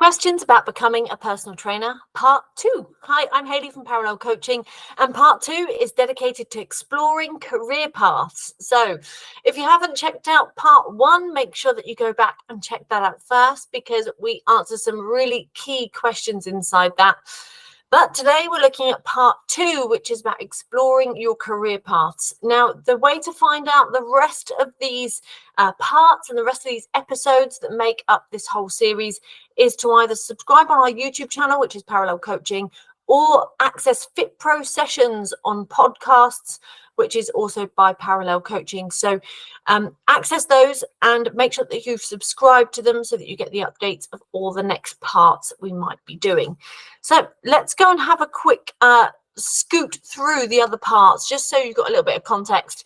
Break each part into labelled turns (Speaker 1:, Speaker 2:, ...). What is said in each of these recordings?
Speaker 1: Questions about becoming a personal trainer, part 2. Hi, I'm Hayley from Parallel Coaching, and part 2 is dedicated to exploring career paths. So if you haven't checked out part 1, make sure that you go back and check that out first, because we answer some really key questions inside that. But today we're looking at part 2, which is about exploring your career paths. Now, the way to find out the rest of these parts and the rest of these episodes that make up this whole series is to either subscribe on our YouTube channel, which is Parallel Coaching, or access Fit Pro sessions on podcasts, which is also by Parallel Coaching. So access those and make sure that you've subscribed to them so that you get the updates of all the next parts we might be doing. So let's go and have a quick scoot through the other parts, just so you've got a little bit of context.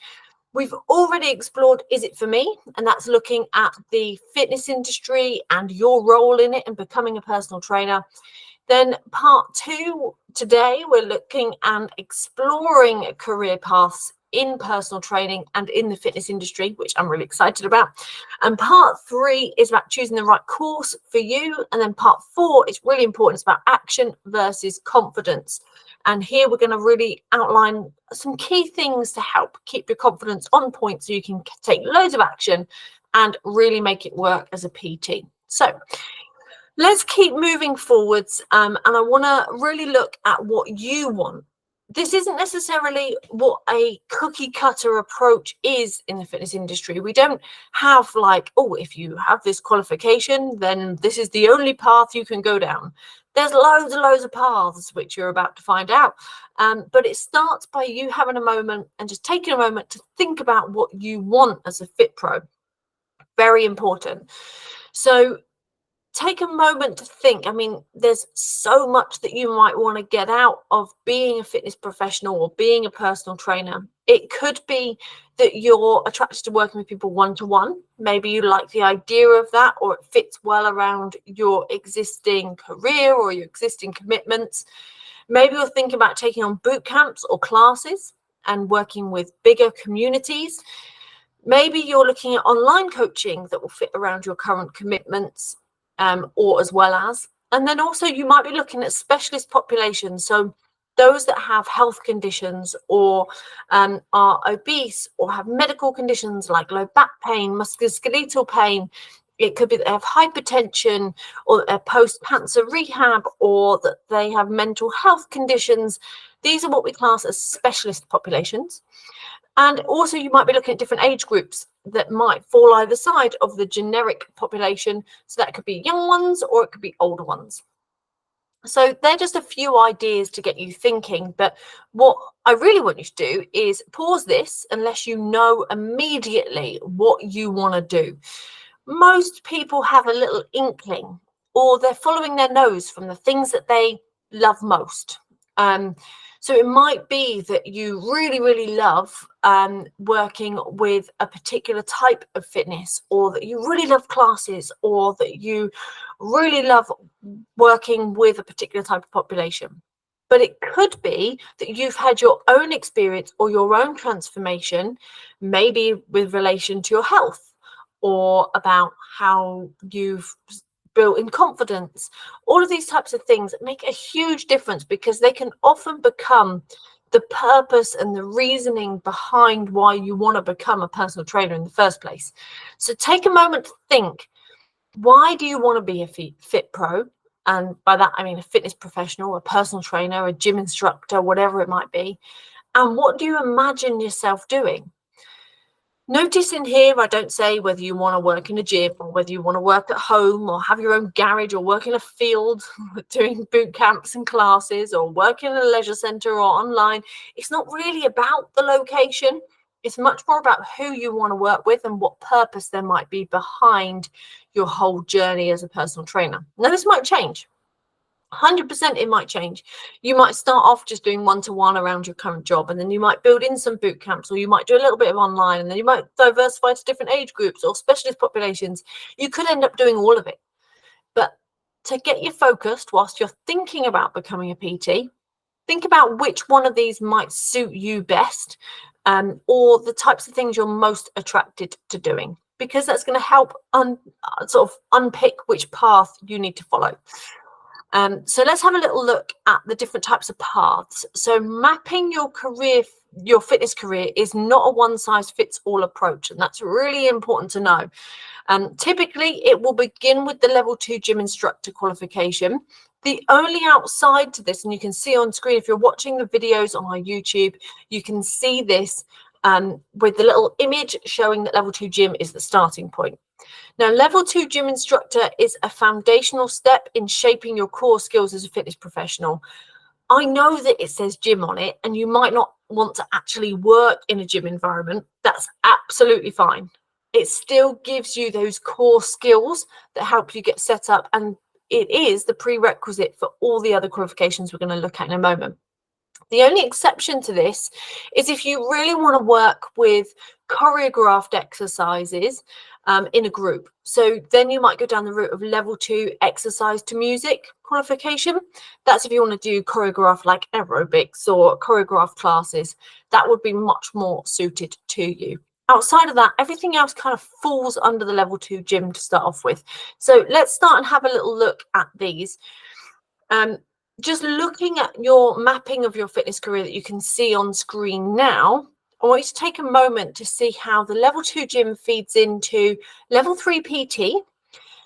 Speaker 1: We've already explored, is it for me? And that's looking at the fitness industry and your role in it and becoming a personal trainer. Then part 2, today we're looking and exploring career paths in personal training and in the fitness industry, which I'm really excited about. And part 3 is about choosing the right course for you. And then part 4 is really important. It's about action versus confidence. And here we're going to really outline some key things to help keep your confidence on point so you can take loads of action and really make it work as a PT. So let's keep moving forwards, and I want to really look at what you want. This isn't necessarily what a cookie cutter approach is in the fitness industry. We don't have like, oh, if you have this qualification, then this is the only path you can go down. There's loads and loads of paths, which you're about to find out. But it starts by you having a moment and just taking a moment to think about what you want as a Fit Pro. Very important. So take a moment to think. I mean, there's so much that you might want to get out of being a fitness professional or being a personal trainer. It could be that you're attracted to working with people one-to-one. Maybe you like the idea of that, or it fits well around your existing career or your existing commitments. Maybe you're thinking about taking on boot camps or classes and working with bigger communities. Maybe you're looking at online coaching that will fit around your current commitments. Or as well as, and then also you might be looking at specialist populations, so those that have health conditions or are obese or have medical conditions like low back pain, musculoskeletal pain. It could be that they have hypertension, or that they're post-cancer rehab, or that they have mental health conditions. These are what we class as specialist populations. And also you might be looking at different age groups that might fall either side of the generic population. So that could be young ones or it could be older ones. So they're just a few ideas to get you thinking. But what I really want you to do is pause this unless you know immediately what you want to do. Most people have a little inkling, or they're following their nose from the things that they love most. So it might be that you really, really love working with a particular type of fitness, or that you really love classes, or that you really love working with a particular type of population. But it could be that you've had your own experience or your own transformation, maybe with relation to your health, or about how you've built in confidence. All of these types of things make a huge difference, because they can often become the purpose and the reasoning behind why you want to become a personal trainer in the first place. So take a moment to think, why do you want to be a fit pro? And by that I mean a fitness professional, a personal trainer, a gym instructor, whatever it might be. And what do you imagine yourself doing? Notice in here, I don't say whether you want to work in a gym or whether you want to work at home or have your own garage or work in a field doing boot camps and classes, or work in a leisure centre or online. It's not really about the location. It's much more about who you want to work with and what purpose there might be behind your whole journey as a personal trainer. Now, this might change. 100% it might change. You might start off just doing one-to-one around your current job, and then you might build in some boot camps, or you might do a little bit of online, and then you might diversify to different age groups or specialist populations. You could end up doing all of it. But to get you focused whilst you're thinking about becoming a PT, think about which one of these might suit you best, or the types of things you're most attracted to doing. because that's going to help sort of unpick which path you need to follow. So let's have a little look at the different types of paths. So mapping your career, your fitness career, is not a one-size-fits-all approach, and that's really important to know. Typically, it will begin with the level 2 gym instructor qualification. The only outside to this, and you can see on screen, if you're watching the videos on our YouTube, you can see this with the little image showing that level 2 gym is the starting point. Now, level 2 gym instructor is a foundational step in shaping your core skills as a fitness professional. I know that it says gym on it, and you might not want to actually work in a gym environment. That's absolutely fine. It still gives you those core skills that help you get set up, and it is the prerequisite for all the other qualifications we're going to look at in a moment. The only exception to this is if you really want to work with choreographed exercises in a group. So then you might go down the route of level 2 exercise to music qualification. That's if you want to do choreographed like aerobics or choreographed classes. That would be much more suited to you. Outside of that, everything else kind of falls under the level 2 gym to start off with. So let's start and have a little look at these. Just looking at your mapping of your fitness career that you can see on screen now, I want you to take a moment to see how the level 2 gym feeds into level 3 PT,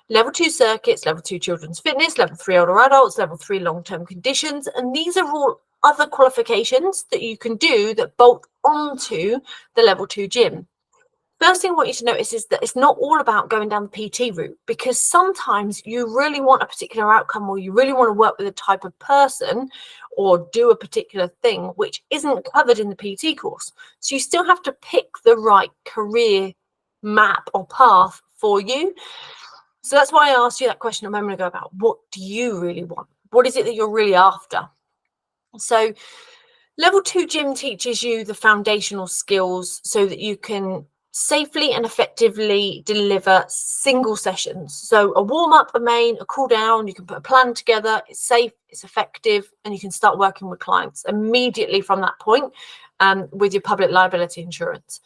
Speaker 1: level 2 circuits, level 2 children's fitness, level 3 older adults, level 3 long-term conditions. And these are all other qualifications that you can do that bolt onto the level 2 gym. First thing I want you to notice is that it's not all about going down the PT route, because sometimes you really want a particular outcome, or you really want to work with a type of person or do a particular thing which isn't covered in the PT course. So you still have to pick the right career map or path for you. So that's why I asked you that question a moment ago about what do you really want? What is it that you're really after? So level 2 gym teaches you the foundational skills so that you can safely and effectively deliver single sessions. So a warm-up, a main, a cool down, you can put a plan together, it's safe, it's effective, and you can start working with clients immediately from that point with your public liability insurance.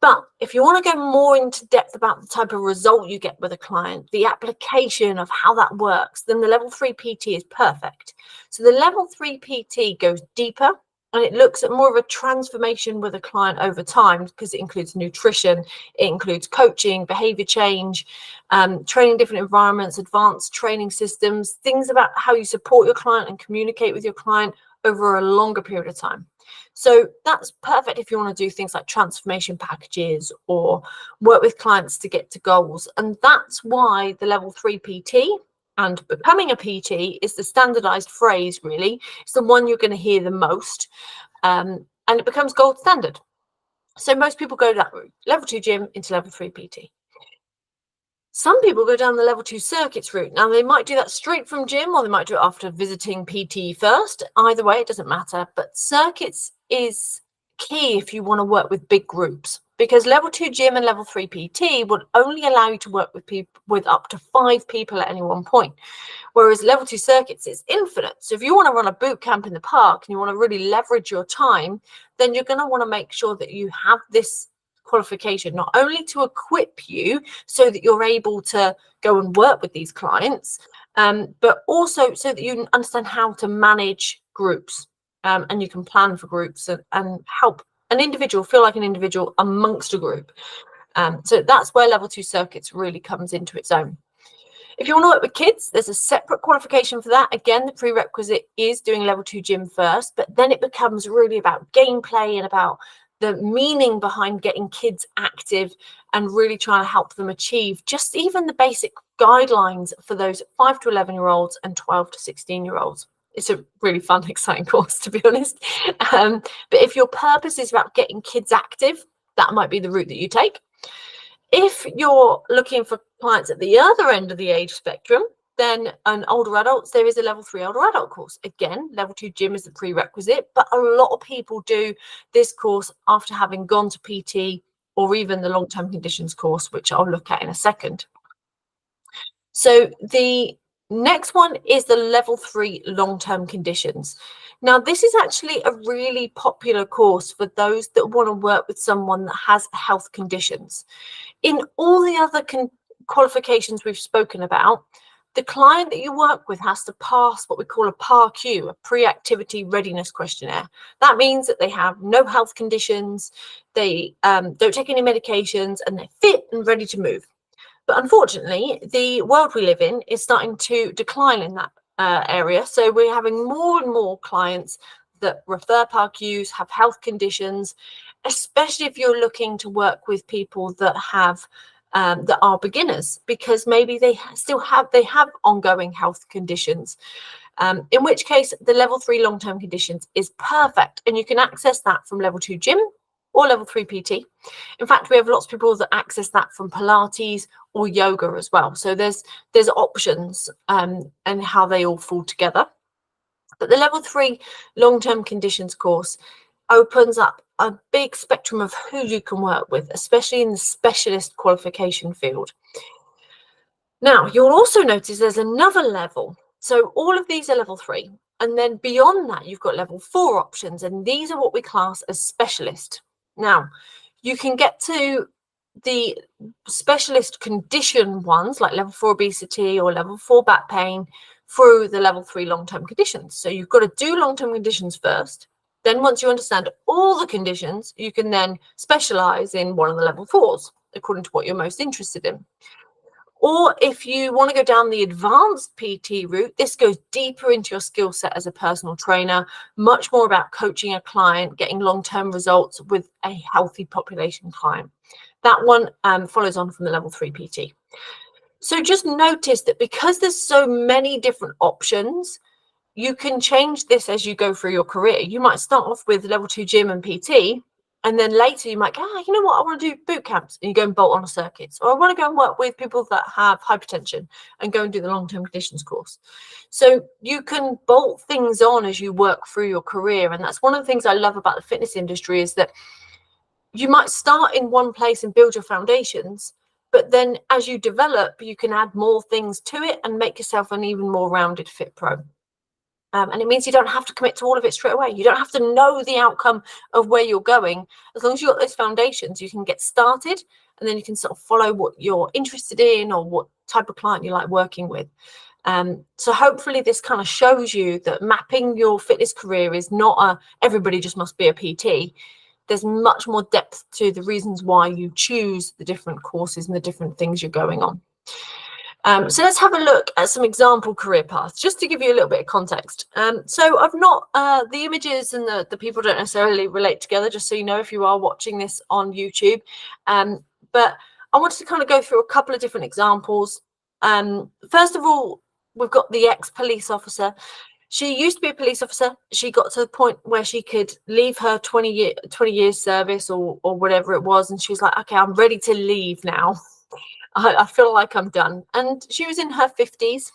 Speaker 1: But if you want to go more into depth about the type of result you get with a client, the application of how that works, then the level 3 PT is perfect. So the level 3 PT goes deeper, and it looks at more of a transformation with a client over time, because it includes nutrition, it includes coaching, behavior change, training different environments, advanced training systems, things about how you support your client and communicate with your client over a longer period of time. So that's perfect if you want to do things like transformation packages or work with clients to get to goals. And that's why the level 3 PT and becoming a PT is the standardized phrase, really. It's the one you're going to hear the most, and it becomes gold standard. So most people go that route, level 2 gym into level 3 PT. Some people go down the level 2 circuits route. Now, they might do that straight from gym, or they might do it after visiting PT first. Either way, it doesn't matter. But circuits is key if you want to work with big groups, because level 2 gym and level 3 PT would only allow you to work with people with up to 5 people at any one point. Whereas level 2 circuits is infinite. So if you want to run a boot camp in the park and you want to really leverage your time, then you're going to want to make sure that you have this qualification, not only to equip you so that you're able to go and work with these clients, but also so that you understand how to manage groups, and you can plan for groups and help an individual feel like an individual amongst a group. So that's where level 2 circuits really comes into its own. If you want to work with kids, there's a separate qualification for that. Again, the prerequisite is doing level 2 gym first, but then it becomes really about gameplay and about the meaning behind getting kids active and really trying to help them achieve just even the basic guidelines for those 5 to 11-year-olds and 12 to 16-year-olds. It's a really fun, exciting course, to be honest. But if your purpose is about getting kids active, that might be the route that you take. If you're looking for clients at the other end of the age spectrum, then an older adults, there is a level 3 older adult course. Again, level 2 gym is the prerequisite, but a lot of people do this course after having gone to PT or even the long-term conditions course, which I'll look at in a second. So the Next one is the level 3 long-term conditions. Now, this is actually a really popular course for those that want to work with someone that has health conditions. In all the other qualifications we've spoken about, the client that you work with has to pass what we call a PAR-Q, a pre-activity readiness questionnaire. That means that they have no health conditions, they don't take any medications, and they're fit and ready to move. But unfortunately, the world we live in is starting to decline in that area. So we're having more and more clients that refer PAR-Qs, have health conditions, especially if you're looking to work with people that have that are beginners, because maybe they have ongoing health conditions. In which case, the level 3 long-term conditions is perfect, and you can access that from level 2 gym or level 3 PT. In fact, we have lots of people that access that from Pilates or yoga as well. So there's options and how they all fall together. But the level 3 long-term conditions course opens up a big spectrum of who you can work with, especially in the specialist qualification field. Now, you'll also notice there's another level. So all of these are level 3. And then beyond that, you've got level 4 options. And these are what we class as specialist. Now, you can get to the specialist condition ones, like level 4 obesity or level 4 back pain, through the level 3 long-term conditions. So you've got to do long-term conditions first. Then once you understand all the conditions, you can then specialize in one of the level 4s, according to what you're most interested in. Or if you want to go down the advanced PT route, this goes deeper into your skill set as a personal trainer, much more about coaching a client, getting long-term results with a healthy population client. That one follows on from the level 3 PT. So just notice that because there's so many different options, you can change this as you go through your career. You might start off with level 2 gym and PT, and then later you might go, you know what, I want to do boot camps, and you go and bolt on a circuit. Or I want to go and work with people that have hypertension and go and do the long-term conditions course. So you can bolt things on as you work through your career. And that's one of the things I love about the fitness industry, is that you might start in one place and build your foundations, but then as you develop, you can add more things to it and make yourself an even more rounded fit pro. And it means you don't have to commit to all of it straight away. You don't have to know the outcome of where you're going. As long as you've got those foundations, you can get started, and then you can sort of follow what you're interested in or what type of client you like working with. So hopefully this kind of shows you that mapping your fitness career is not everybody just must be a PT. There's much more depth to the reasons why you choose the different courses and the different things you're going on. So let's have a look at some example career paths, just to give you a little bit of context. So I've not, the images and the people don't necessarily relate together, just so you know if you are watching this on YouTube. But I wanted to kind of go through a couple of different examples. First of all, we've got the ex-police officer. She used to be a police officer. She got to the point where she could leave her 20 years service or whatever it was. And she was like, okay, I'm ready to leave now. I feel like I'm done. And she was in her 50s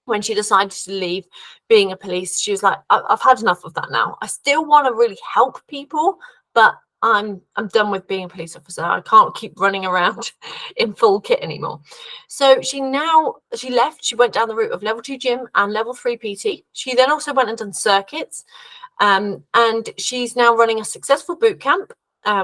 Speaker 1: when she decided to leave being a police. She was like, I've had enough of that now. I still want to really help people, but I'm done with being a police officer. I can't keep running around in full kit anymore. So she left. She went down the route of level 2 gym and level 3 PT. She then also went and done circuits. And she's now running a successful boot camp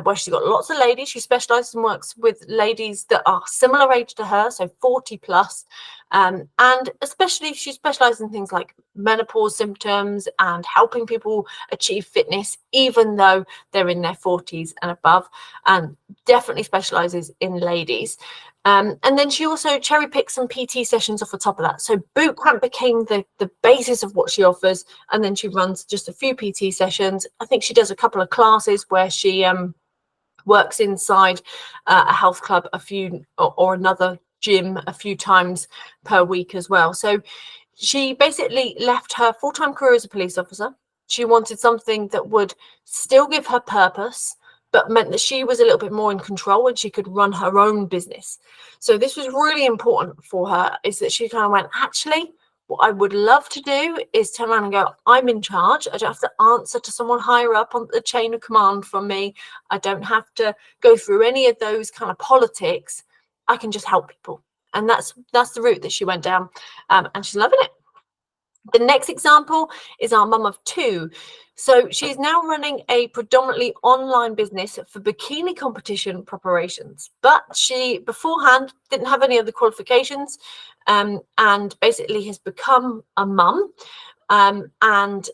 Speaker 1: where she's got lots of ladies. She specializes and works with ladies that are similar age to her, so 40 plus. And especially she specializes in things like menopause symptoms and helping people achieve fitness, even though they're in their 40s and above, and definitely specializes in ladies. And then she also cherry picks some PT sessions off the top of that. So boot camp became the basis of what she offers. And then she runs just a few PT sessions. I think she does a couple of classes where she works inside a health club or another gym a few times per week as well. So she basically left her full-time career as a police officer. She wanted something that would still give her purpose, but meant that she was a little bit more in control and she could run her own business. So this was really important for her, is that she kind of went, actually, what I would love to do is turn around and go, I'm in charge. I don't have to answer to someone higher up on the chain of command from me. I don't have to go through any of those kind of politics. I can just help people. And that's the route that she went down, and she's loving it. The next example is our mum of two. So she's now running a predominantly online business for bikini competition preparations, but she beforehand didn't have any other qualifications, and basically has become a mum, and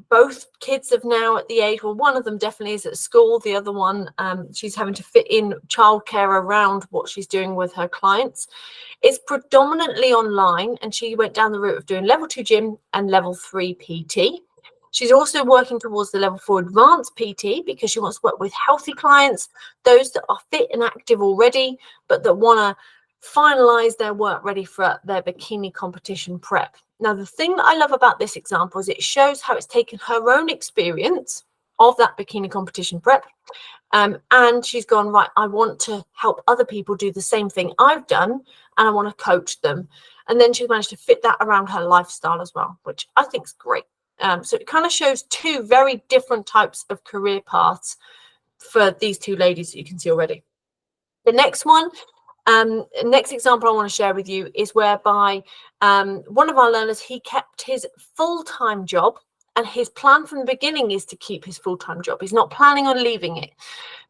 Speaker 1: both kids have now at the age, well, one of them definitely is at school, the other one, she's having to fit in childcare around what she's doing with her clients. It's predominantly online, and she went down the route of doing level 2 gym and level 3 PT. She's also working towards the level 4 advanced PT because she wants to work with healthy clients, those that are fit and active already, but that want to finalize their work ready for their bikini competition prep. Now, the thing that I love about this example is it shows how it's taken her own experience of that bikini competition prep, and she's gone, right, I want to help other people do the same thing I've done, and I want to coach them. And then she's managed to fit that around her lifestyle as well, which I think is great. So it kind of shows two very different types of career paths for these two ladies that you can see already. The next one, next example I want to share with you is whereby one of our learners, he kept his full-time job, and his plan from the beginning is to keep his full-time job. He's not planning on leaving it,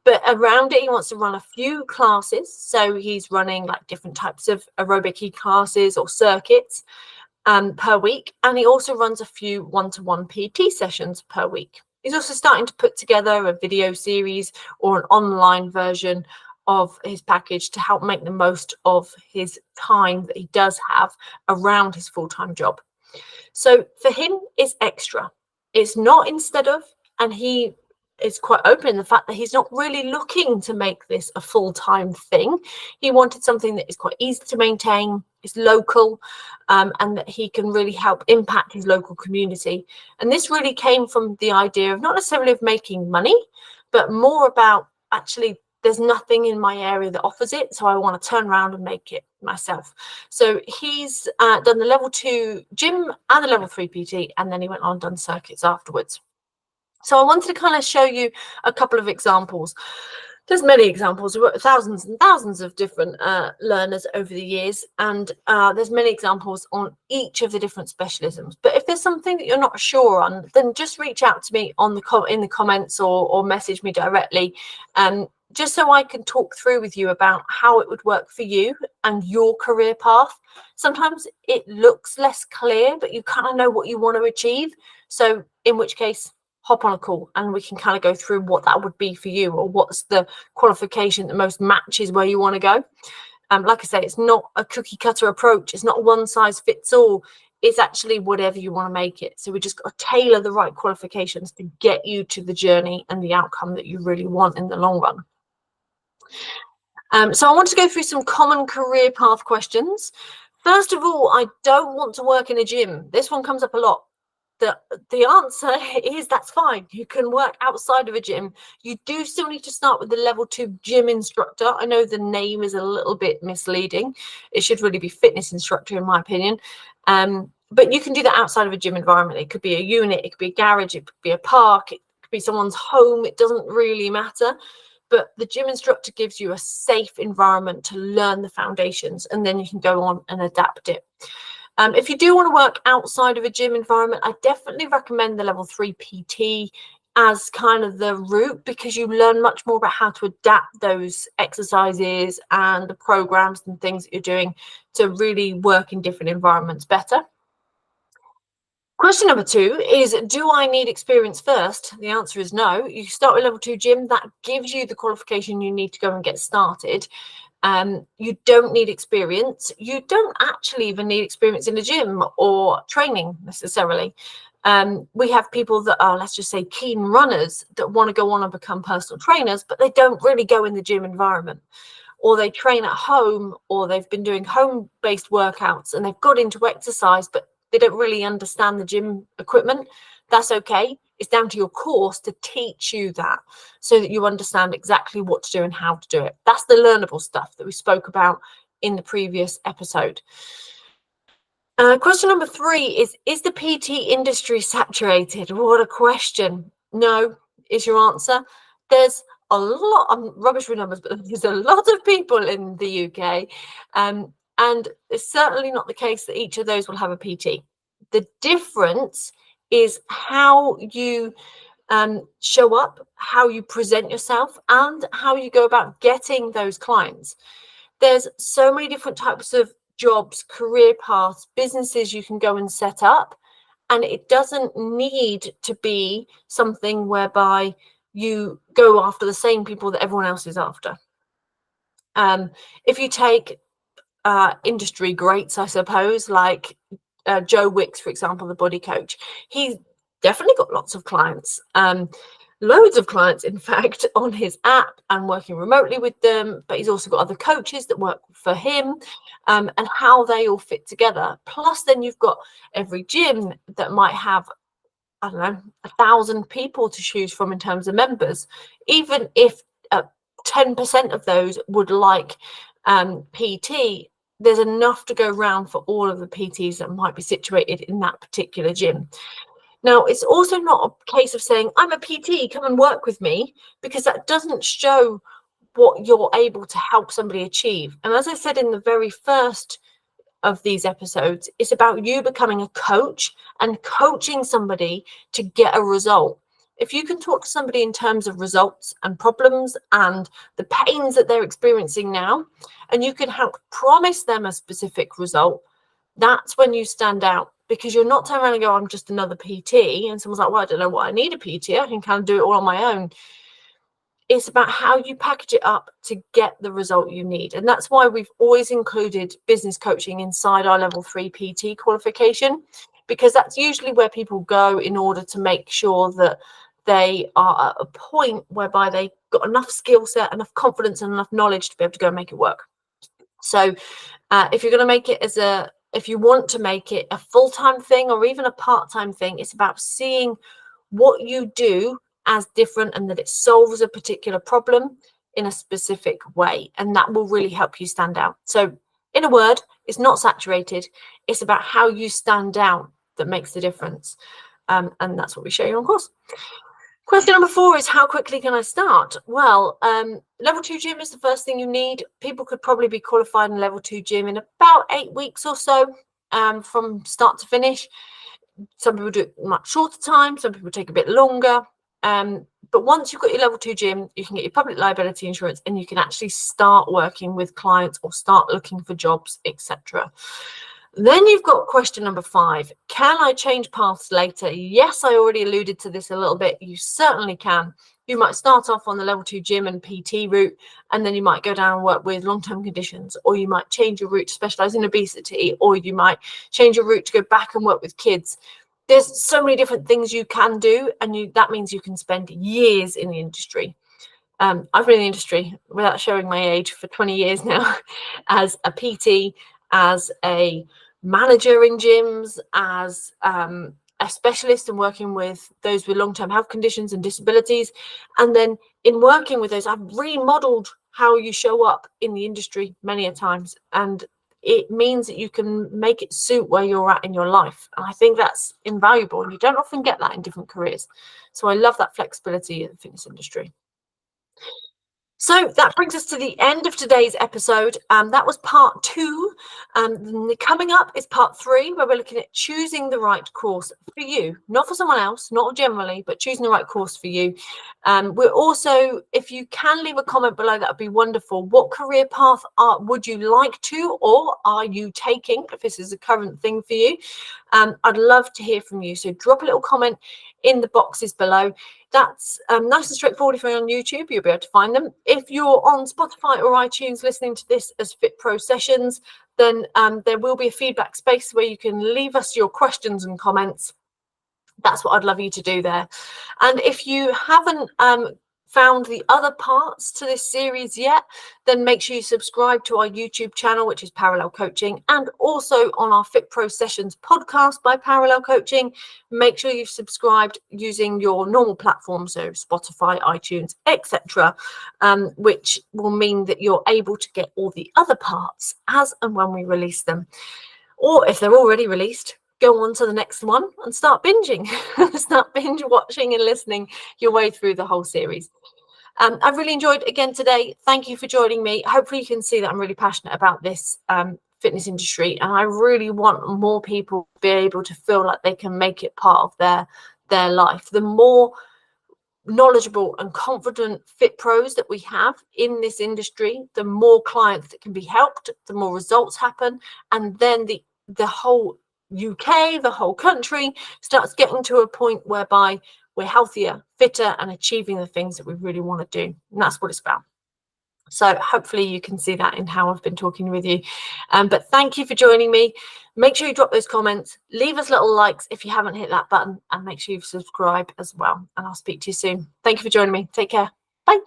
Speaker 1: but around it, he wants to run a few classes. So he's running like different types of aerobic classes or circuits per week. And he also runs a few one-to-one PT sessions per week. He's also starting to put together a video series or an online version of his package to help make the most of his time that he does have around his full-time job. So for him, it's extra. It's not instead of, and he is quite open in the fact that he's not really looking to make this a full-time thing. He wanted something that is quite easy to maintain, is local, and that he can really help impact his local community. And this really came from the idea of not necessarily of making money, but more about actually there's nothing in my area that offers it, so I want to turn around and make it myself. So he's done the level 2 gym and the level 3 PT, and then he went on and done circuits afterwards. So I wanted to kind of show you a couple of examples. There's many examples, thousands and thousands of different learners over the years, and there's many examples on each of the different specialisms. But if there's something that you're not sure on, then just reach out to me on in the comments or message me directly, just so I can talk through with you about how it would work for you and your career path. Sometimes it looks less clear, but you kind of know what you want to achieve. So in which case, hop on a call and we can kind of go through what that would be for you, or what's the qualification that most matches where you want to go. Like I say, it's not a cookie cutter approach. It's not one size fits all. It's actually whatever you want to make it. So we just got to tailor the right qualifications to get you to the journey and the outcome that you really want in the long run. So I want to go through some common career path questions. First of all, I don't want to work in a gym. This one comes up a lot. The answer is that's fine. You can work outside of a gym. You do still need to start with the level 2 gym instructor. I know the name is a little bit misleading. It should really be fitness instructor, in my opinion. But you can do that outside of a gym environment. It could be a unit, it could be a garage, it could be a park, it could be someone's home. It doesn't really matter. But the gym instructor gives you a safe environment to learn the foundations, and then you can go on and adapt it. If you do want to work outside of a gym environment, I definitely recommend the level 3 PT as kind of the route, because you learn much more about how to adapt those exercises and the programs and things that you're doing to really work in different environments better. Question number 2 is, do I need experience first? The answer is no. You start with level 2 gym. That gives you the qualification you need to go and get started. You don't need experience. You don't actually even need experience in a gym or training necessarily. We have people that are, let's just say, keen runners that want to go on and become personal trainers, but they don't really go in the gym environment, or they train at home, or they've been doing home-based workouts and they've got into exercise, but they don't really understand the gym equipment. That's okay. It's down to your course to teach you that, so that you understand exactly what to do and how to do it. That's the learnable stuff that we spoke about in the previous episode. Question number 3 is the PT industry saturated? What a question. No, is your answer. There's a lot, I'm rubbish with numbers, but there's a lot of people in the UK. And it's certainly not the case that each of those will have a PT. The difference is how you show up, how you present yourself, and how you go about getting those clients. There's so many different types of jobs, career paths, businesses you can go and set up. And it doesn't need to be something whereby you go after the same people that everyone else is after. If you take industry greats, I suppose, like Joe Wicks, for example, the body coach, he's definitely got lots of clients, loads of clients, in fact, on his app and working remotely with them. But he's also got other coaches that work for him, and how they all fit together. Plus, then you've got every gym that might have, I don't know, 1,000 people to choose from in terms of members. Even if 10% of those would like PT, there's enough to go around for all of the PTs that might be situated in that particular gym. Now, it's also not a case of saying, I'm a PT, come and work with me, because that doesn't show what you're able to help somebody achieve. And as I said in the very first of these episodes, it's about you becoming a coach and coaching somebody to get a result. If you can talk to somebody in terms of results and problems and the pains that they're experiencing now, and you can help promise them a specific result, that's when you stand out, because you're not turning around and go, I'm just another PT. And someone's like, well, I don't know why I need a PT. I can kind of do it all on my own. It's about how you package it up to get the result you need. And that's why we've always included business coaching inside our level 3 PT qualification, because that's usually where people go in order to make sure that they are at a point whereby they've got enough skill set, enough confidence, and enough knowledge to be able to go and make it work. So if you're going to make it if you want to make it a full-time thing or even a part-time thing, it's about seeing what you do as different and that it solves a particular problem in a specific way. And that will really help you stand out. So in a word, it's not saturated. It's about how you stand out that makes the difference. And that's what we show you on course. Question number 4 is, how quickly can I start? Well, level 2 gym is the first thing you need. People could probably be qualified in level 2 gym in about 8 weeks or so, from start to finish. Some people do it much shorter time. Some people take a bit longer. But once you've got your level 2 gym, you can get your public liability insurance and you can actually start working with clients or start looking for jobs, etc. Then you've got question number 5. Can I change paths later? Yes, I already alluded to this a little bit. You certainly can. You might start off on the level 2 gym and PT route, and then you might go down and work with long-term conditions, or you might change your route to specialize in obesity, or you might change your route to go back and work with kids. There's so many different things you can do, and that means you can spend years in the industry. I've been in the industry, without showing my age, for 20 years now, as a PT, as a manager in gyms, as a specialist in working with those with long-term health conditions and disabilities. And then in working with those, I've remodeled how you show up in the industry many a times. And it means that you can make it suit where you're at in your life. And I think that's invaluable. And you don't often get that in different careers. So I love that flexibility in the fitness industry. So that brings us to the end of today's episode. That was part 2. Coming up is part 3, where we're looking at choosing the right course for you, not for someone else, not generally, but choosing the right course for you. We're also, if you can leave a comment below, that would be wonderful. What career path would you like to, or are you taking, if this is a current thing for you? I'd love to hear from you. So drop a little comment in the boxes below. That's nice and straightforward. If you're on YouTube, you'll be able to find them. If you're on Spotify or iTunes listening to this as Fit Pro Sessions, then there will be a feedback space where you can leave us your questions and comments. That's what I'd love you to do there. And if you haven't found the other parts to this series yet, then make sure you subscribe to our YouTube channel, which is Parallel Coaching, and also on our Fit Pro Sessions podcast by Parallel Coaching. Make sure you've subscribed using your normal platform, so Spotify, iTunes, etc., which will mean that you're able to get all the other parts as and when we release them. Or if they're already released, go on to the next one and start binging. Start binge watching and listening your way through the whole series. I've really enjoyed again today. Thank you for joining me. Hopefully you can see that I'm really passionate about this fitness industry, and I really want more people to be able to feel like they can make it part of their life. The more knowledgeable and confident fit pros that we have in this industry, the more clients that can be helped, the more results happen, and then the whole UK, the whole country starts getting to a point whereby we're healthier, fitter, and achieving the things that we really want to do. And that's what it's about. So hopefully you can see that in how I've been talking with you. But thank you for joining me. Make sure you drop those comments, leave us little likes if you haven't hit that button, and make sure you subscribe as well. And I'll speak to you soon. Thank you for joining me. Take care. Bye.